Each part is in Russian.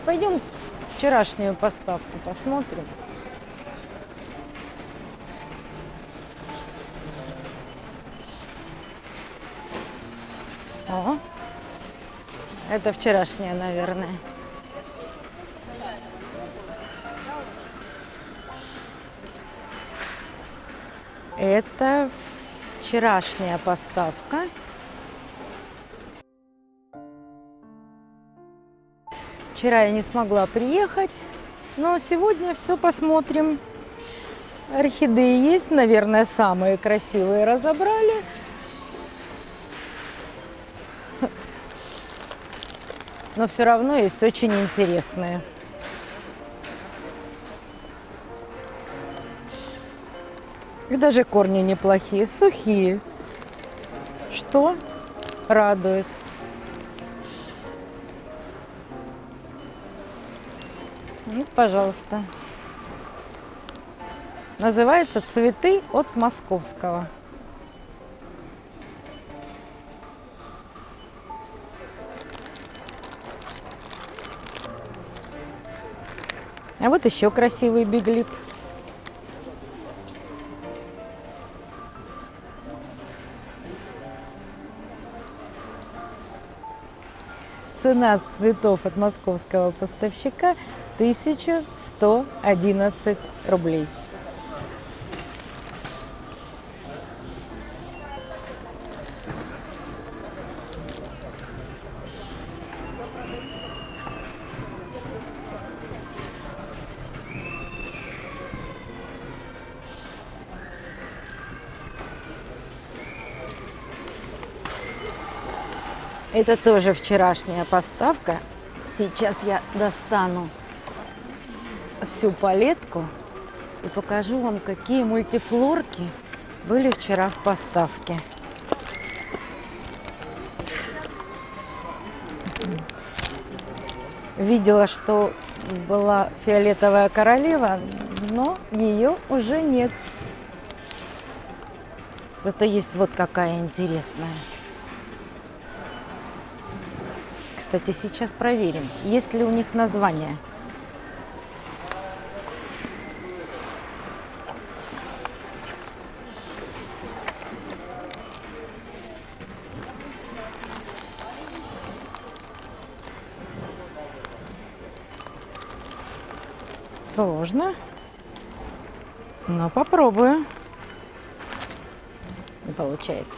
Пойдем вчерашнюю поставку посмотрим. О, это вчерашняя, наверное. Это вчерашняя поставка. Вчера я не смогла приехать, но сегодня все посмотрим. Орхидеи есть, наверное, самые красивые разобрали. Но все равно есть очень интересные. И даже корни неплохие, сухие, что радует. Вот, пожалуйста. Называется «Цветы от Московского». А вот еще красивый биглип. Цена цветов от московского поставщика 1111 рублей. Это тоже вчерашняя поставка. Сейчас я достану всю палетку и покажу вам, какие мультифлорки были вчера в поставке. Видела, что была фиолетовая королева, но ее уже нет. Зато есть вот какая интересная. Кстати, сейчас проверим, есть ли у них название. Сложно, но попробую. Не получается.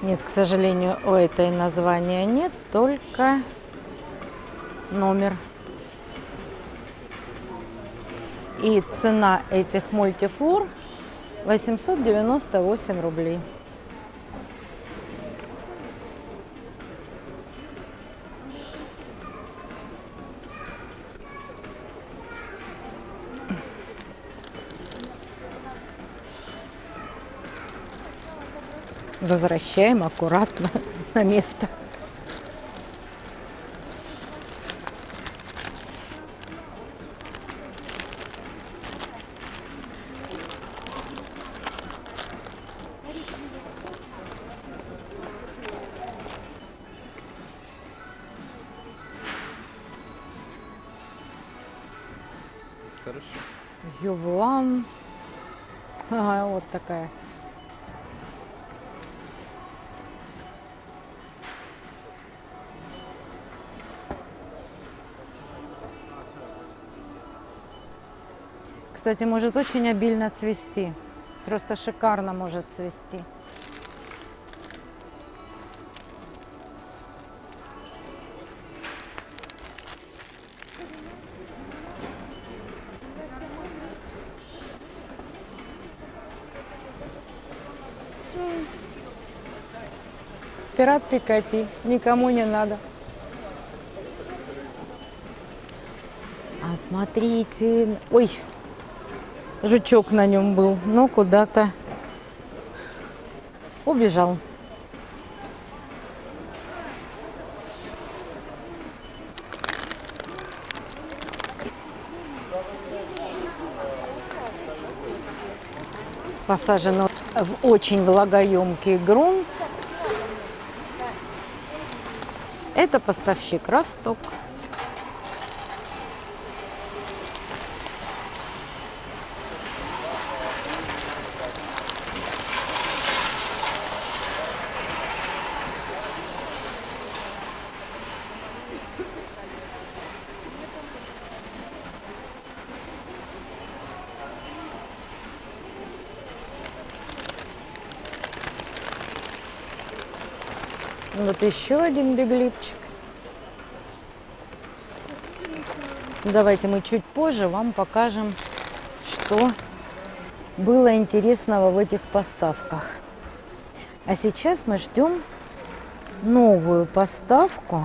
Нет, к сожалению, у этой названия нет, только номер. И цена этих мультифлор 898 рублей. Возвращаем аккуратно на место. Хорошо. Ювлан. Ага, вот такая. Кстати, может очень обильно цвести. Просто шикарно может цвести. Пират Пикати. Никому не надо. А смотрите. Ой, жучок на нем был. Но куда-то убежал. Посажено в очень влагоемкий грунт. Это поставщик Росток. Вот еще один биглипчик. Давайте мы чуть позже вам покажем, что было интересного в этих поставках. А сейчас мы ждем новую поставку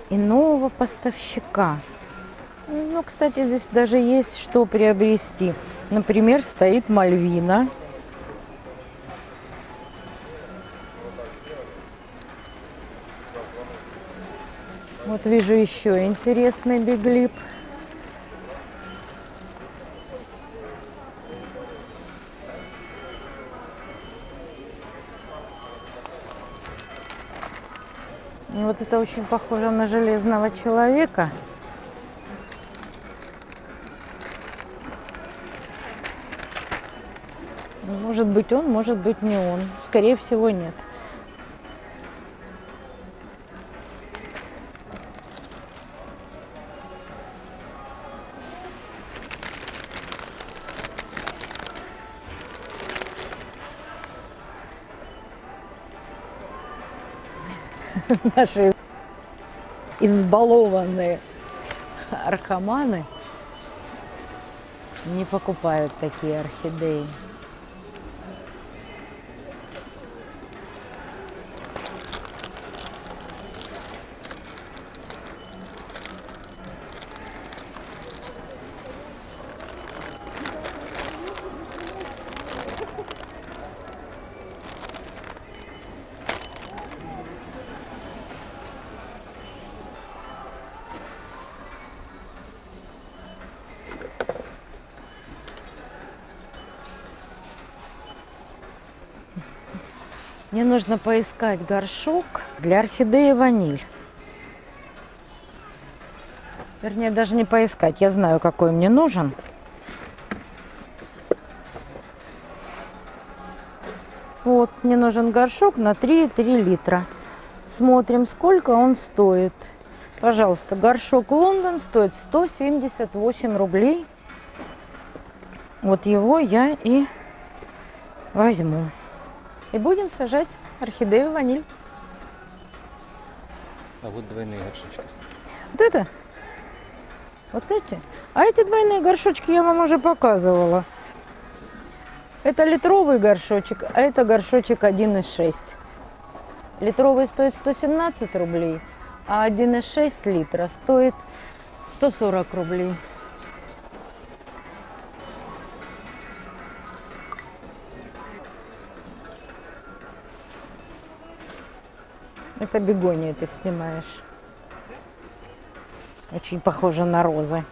и нового поставщика. Ну, кстати, здесь даже есть что приобрести. Например, стоит Мальвина. Вот вижу еще интересный биглип. Вот это очень похоже на железного человека. Может быть он, может быть не он. Скорее всего, нет. Наши избалованные архаманы не покупают такие орхидеи. Мне нужно поискать горшок для орхидеи ваниль. Вернее, даже не поискать, я знаю, какой мне нужен. Вот, мне нужен горшок на 3,3 литра. Смотрим, сколько он стоит. Пожалуйста, горшок Лондон стоит 178 рублей. Вот его я и возьму. И будем сажать орхидею ваниль. А вот двойные горшочки. Вот это? Вот эти? А эти двойные горшочки я вам уже показывала. Это литровый горшочек, а это горшочек 1,6. Литровый стоит 117 рублей, а 1,6 литра стоит 140 рублей. Это бегония ты снимаешь. Очень похоже на розы.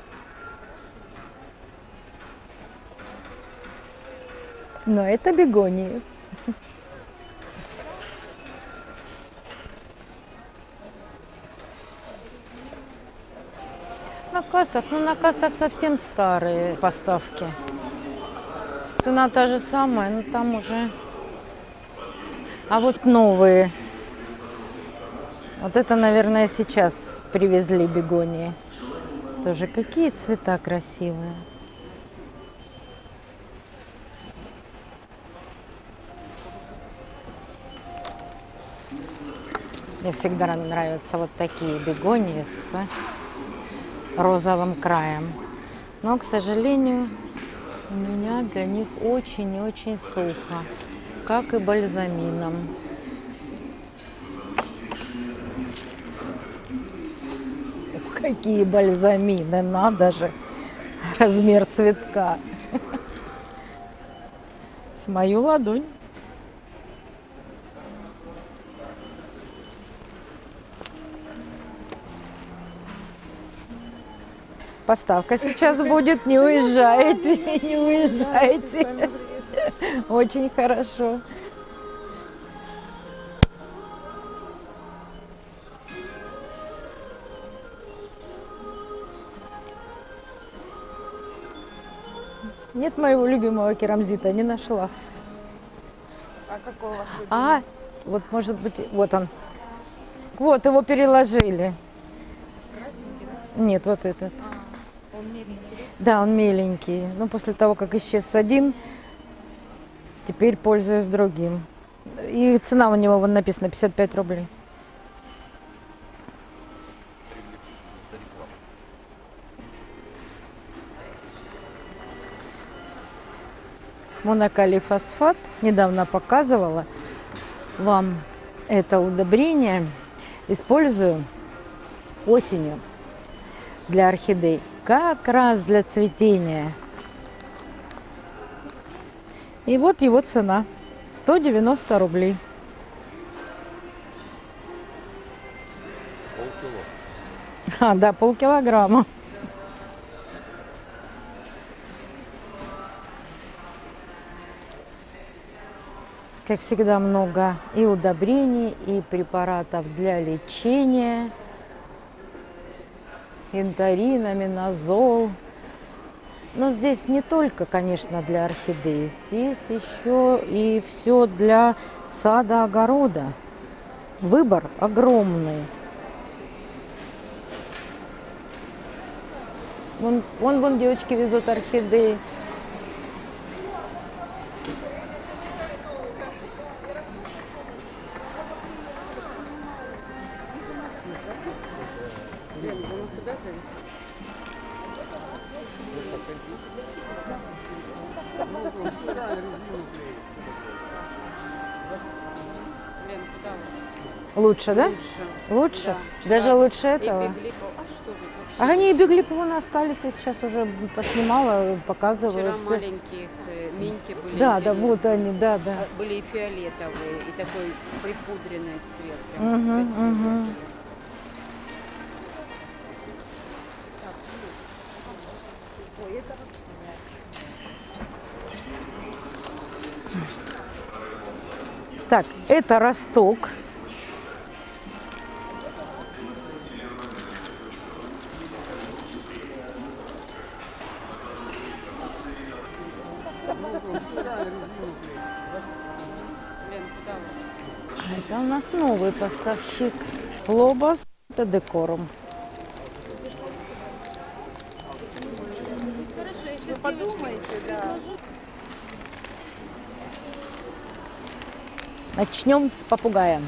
Но это бегония. На кассах, ну на кассах совсем старые поставки. Цена та же самая, но там уже... А вот новые. Вот это, наверное, сейчас привезли бегонии. Тоже какие цвета красивые. Мне всегда нравятся вот такие бегонии с розовым краем. Но, к сожалению, у меня для них очень-очень сухо, как и бальзамином. Какие бальзамины, надо же, размер цветка. С мою ладонь. Поставка сейчас будет, не уезжайте, не уезжайте. Очень хорошо. Нет моего любимого керамзита, не нашла. А какой у вас любимый? А, вот может быть, вот он. Вот, его переложили. Красненький, да? Нет, вот этот. Он меленький, Да, он миленький. Но после того, как исчез один, теперь пользуюсь другим. И цена у него, вон написано, 55 рублей. Монокалий фосфат. Недавно показывала вам это удобрение. Использую осенью для орхидей. Как раз для цветения. И вот его цена. 190 рублей. Полкило. А, да, полкилограмма. Как всегда, много и удобрений, и препаратов для лечения. Янтарин, аминозол. Но здесь не только, конечно, для орхидей. Здесь еще и все для сада, огорода. Выбор огромный. Вон девочки везут орхидеи. Лучше, да? Лучше? Да. Даже Вчера лучше и этого? Биглипов. А что вы вообще? А они и биглипы вон остались, я сейчас уже поснимала, Вчера показываю. всё. маленьких миньки были. Да, да, интересные. вот они, да, да. Были и фиолетовые, и такой припудренный цвет. Прям Мгм, красивые мгм. были. Так, это росток. Лен, куда вы? Это у нас новый поставщик. Лобос, это декорум. Вы подумайте, да. Начнем с попугая.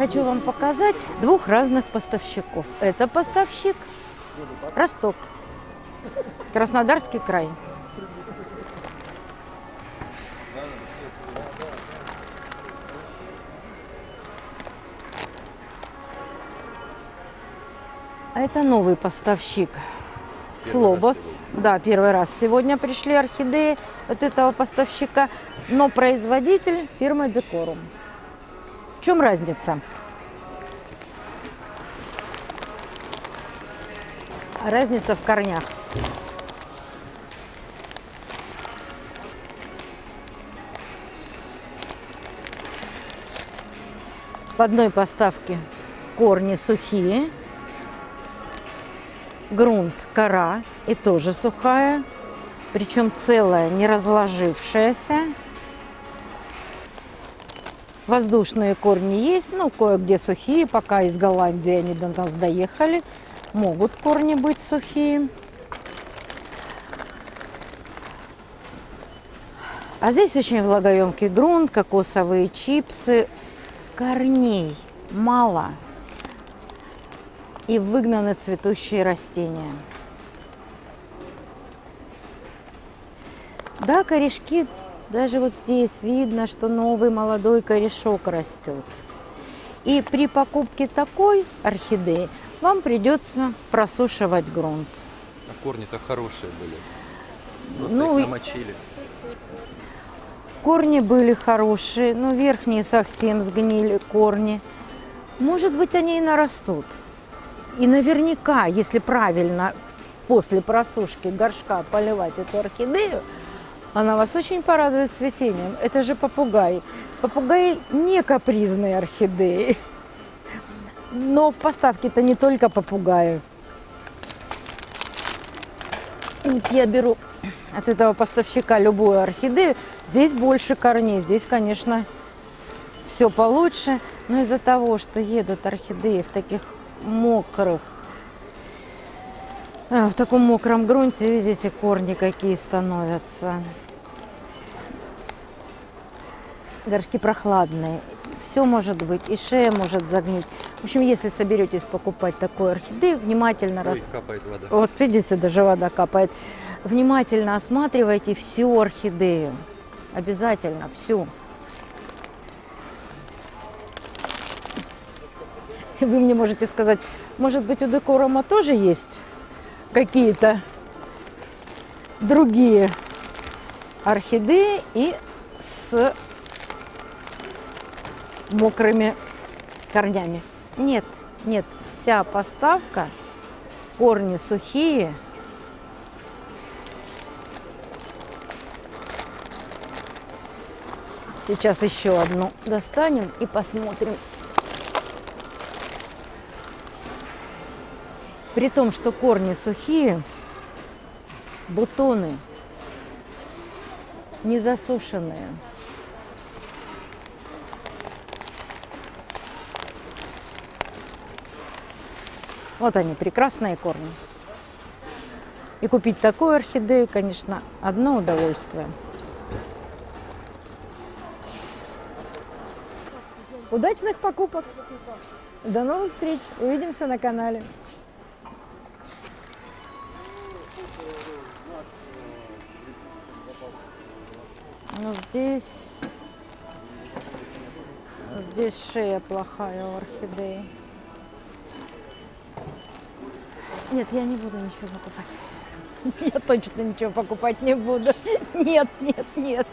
Хочу вам показать двух разных поставщиков. Это поставщик Росток, Краснодарский край. А это новый поставщик Флобос. Да, первый раз сегодня пришли орхидеи от этого поставщика, но производитель фирмы Декорум. В чем разница? Разница в корнях. В одной поставке корни сухие, грунт, кора и тоже сухая, причем целая, не разложившаяся. Воздушные корни есть, ну, кое-где сухие, пока из Голландии они до нас доехали. Могут корни быть сухие. А здесь очень влагоемкий грунт, кокосовые чипсы. Корней мало. И выгнаны цветущие растения. Да, корешки, даже вот здесь видно, что новый молодой корешок растет. И при покупке такой орхидеи вам придется просушивать грунт. А корни-то хорошие были. Просто Ну, их намочили. корни были хорошие, но верхние совсем сгнили корни. Может быть, они и нарастут. И наверняка, если правильно после просушки горшка поливать эту орхидею, она вас очень порадует цветением. Это же попугай. Попугай не капризные орхидеи. Но в поставке-то не только попугаи. Вот я беру от этого поставщика любую орхидею. Здесь больше корней. Здесь, конечно, все получше. Но из-за того, что едут орхидеи в таких мокрых, в таком мокром грунте, видите, корни какие становятся. Горшки прохладные. Все может быть, и шея может загнить. В общем, если соберетесь покупать такую орхидею, внимательно Ой, капает вода. Вот видите, даже вода капает. Внимательно осматривайте всю орхидею. Обязательно всю. И вы мне можете сказать, может быть, у Декорума тоже есть какие-то другие орхидеи и с мокрыми корнями. Нет, нет, вся поставка, корни сухие. Сейчас еще одну достанем и посмотрим. При том, что корни сухие, бутоны не засушенные. Вот они, прекрасные корни. И купить такую орхидею, конечно, одно удовольствие. Удачных покупок! До новых встреч! Увидимся на канале! Ну, здесь шея плохая у орхидеи. Нет, я не буду ничего покупать. Я точно ничего покупать не буду. Нет, нет, нет.